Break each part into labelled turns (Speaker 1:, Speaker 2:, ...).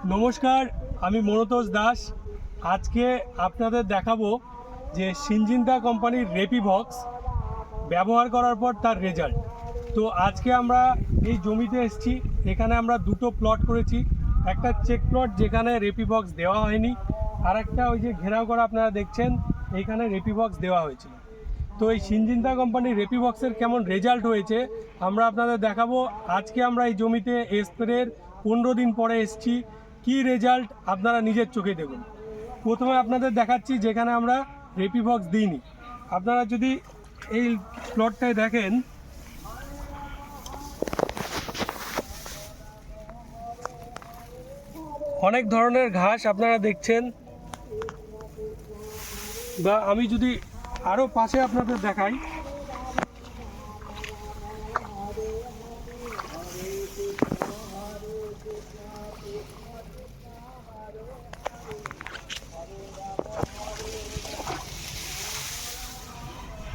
Speaker 1: নমস্কার, আমি মনতোষ দাস। আজকে আপনাদের দেখাবো যে সিনজিন্তা কোম্পানির রেপিভক্স ব্যবহার করার পর তার রেজাল্ট। তো আজকে আমরা এই জমিতে এসেছি। এখানে আমরা দুটো প্লট করেছি, একটা চেক প্লট যেখানে রেপিভক্স দেওয়া হয়নি, আর একটা ওই যে ঘেরাও করা আপনারা দেখছেন, এইখানে রেপিভক্স দেওয়া হয়েছিল। তো এই সিনজিন্তা কোম্পানির রেপিভক্সের কেমন রেজাল্ট হয়েছে আমরা আপনাদের দেখাবো। আজকে আমরা এই জমিতে স্প্রের 15 দিন পরে এসেছি, কি রেজাল্ট আপনারা নিজের চোখে দেখুন। প্রথমে আপনাদের দেখাচ্ছি যেখানে আমরা রেপিভক্স দিইনি। আপনারা যদি এই প্লটটায় দেখেন, অনেক ধরনের ঘাস আপনারা দেখছেন। বা আমি যদি আরও পাশে আপনাদের দেখাই,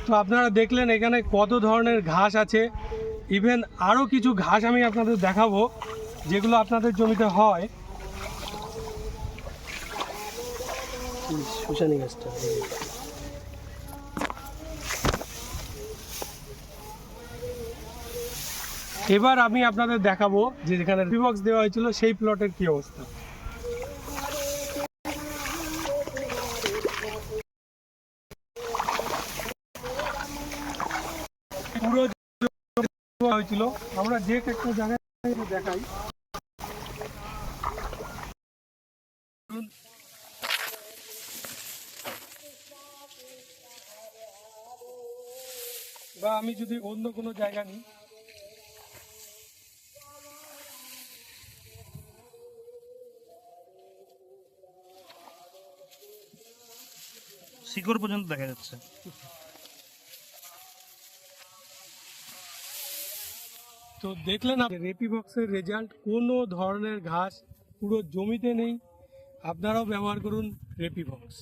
Speaker 1: তো আপনারা দেখলেন এখানে কত ধরনের ঘাস আছে। ইভেন আরও কিছু ঘাস আমি আপনাদের দেখাবো যেগুলো আপনাদের জমিতে হয়। শুশানি গাছটা, এবার আমি আপনাদের দেখাবো যে যেখানে রেপিভক্স দেওয়া হয়েছিল সেই প্লটের কি অবস্থা। পুরো হয়েছিল, আমরা যে একটা জায়গায় দেখাই, বা আমি যদি অন্য কোনো জায়গা নিই,
Speaker 2: শিকড় পর্যন্ত দেখা যাচ্ছে।
Speaker 1: তো দেখলেন রেপিভক্সের রেজাল্ট, কোনো ধরনের ঘাস পুরো জমিতে নেই। আপনারাও ব্যবহার করুন রেপিভক্স।